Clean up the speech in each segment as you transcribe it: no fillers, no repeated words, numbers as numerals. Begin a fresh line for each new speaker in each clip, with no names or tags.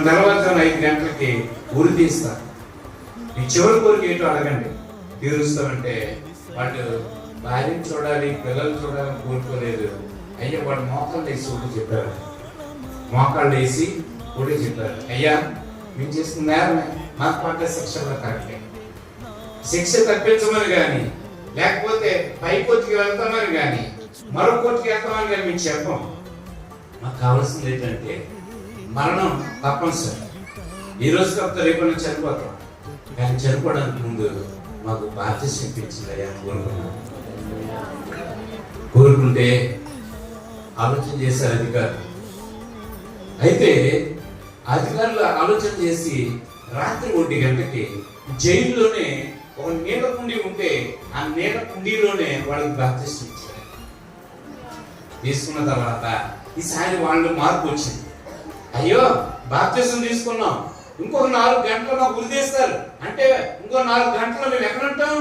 తెల్లవారుజామున 5 గంటలకి ఉరి తీస్తారు. ఈ చివరి కోరిక ఏంటో అడగండి, తీరుస్తామంటే వాళ్ళు భార్యను చూడాలి, పిల్లలు చూడాలని కోరుకోలేదు. అయ్యా వాడు మోకాళ్ళు వేసి ఒకటి చెప్పారు, మోకాళ్ళు వేసి ఒకటి చెప్పారు, అయ్యా మేము చేసిన నేరమే, మాకు పడ్డ శిక్షలో కరెక్టే, శిక్ష తప్పించమని కానీ లేకపోతే పై కోర్టుకి వెళ్తామని కానీ మరో కోర్టుకి వెళ్తామని కానీ మేము చెప్పం. మాకు కావాల్సింది ఏంటంటే మరణం తప్పనిసరి, ఈ రోజు కాకపోతే రేపు చనిపోతాం, కానీ చనిపోవడానికి ముందు మాకు బాధ్యత ఇప్పించింది అయ్యా కోరుకుంటే ఆలోచన చేశారు అధికారులు. అయితే అధికారులు ఆలోచన చేసి రాత్రి 1 గంటకి జైల్లోనే ఒక నీడ కుండీ ఉంటే ఆ నీడ కుండీలోనే వాళ్ళకి బాప్తిసం ఇచ్చారు. తీసుకున్న తర్వాత ఈసారి వాళ్ళు మార్పు వచ్చింది, అయ్యో బాప్తిసం తీసుకున్నాం, ఇంకొక 4 గంటలు మాకు ఉరిదేస్తారు అంటే ఇంకో 4 గంటలు మేము ఎక్కడ ఉంటాం?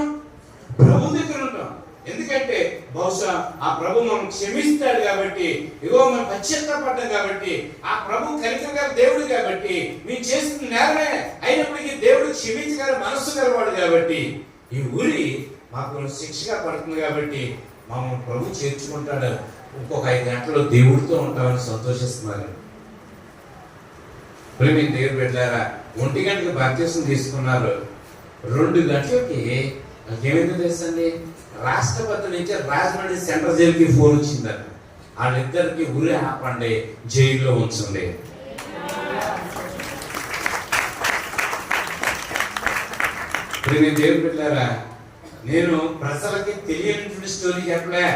ప్రభు దగ్గర ఉంటాం. ఎందుకంటే బహుశా ఆ ప్రభు మనం క్షమిస్తాడు కాబట్టి, ఇగో మనం పశ్చాత్తాపడ్డాం కాబట్టి, ఆ ప్రభు కనికరగల దేవుడు కాబట్టి, మేము చేసిన నేరమే అయినప్పటికీ దేవుడు క్షమించగల మనస్సు గలవాడు కాబట్టి ఈ ఊరి మాకు శిక్షగా పడుతుంది కాబట్టి మమ్మల్ని ప్రభు చేర్చుకుంటాడు, ఇంకొక 5 గంటల్లో దేవుడితో ఉంటామని సంతోషిస్తున్నారు. ప్రేమ దేవుడు పెట్టారా, 1 గంటకి బాప్తిసం తీసుకున్నారు, 2 గంటలకి ఏమైందో తెలుసండి, రాష్ట్రపతి నుంచి రాజమండ్రి సెంట్రల్ జైలుకి ఫోన్ వచ్చిందండి, వాళ్ళిద్దరికి ఉరి ఆపండి, జైల్లో ఉంచండి. దేవుడు పెట్టారా, నేను ప్రజలకి తెలియనటువంటి స్టోరీ చెప్పలే,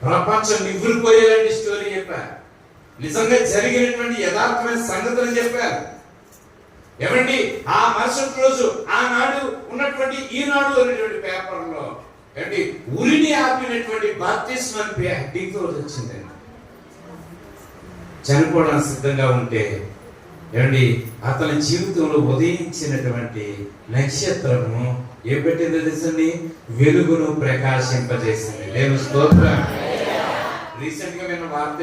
ప్రపంచం నివ్వురిపోయేలాంటి స్టోరీ చెప్పా, నిజంగా జరిగినటువంటి యథార్థమైన సంగతులు చెప్పారు. ఏమండి ఆ మరుసటి రోజు ఆనాడు ఉన్నటువంటి ఈనాడు అనేటువంటి పేపర్లో ఏమండి ఉరిని ఆపినటువంటి బాప్తిస్మం అని హెడ్డింగ్తో వచ్చిందండి. చనిపోవడానికి సిద్ధంగా ఉంటే ఏమండి అతని జీవితంలో ఉదయించినటువంటి నక్షత్రము ఏ పెట్టిందో తెలుసండి, వెలుగును ప్రకాశింపజేసింది. నేను స్తోత్రం. రీసెంట్ గా నేను వార్త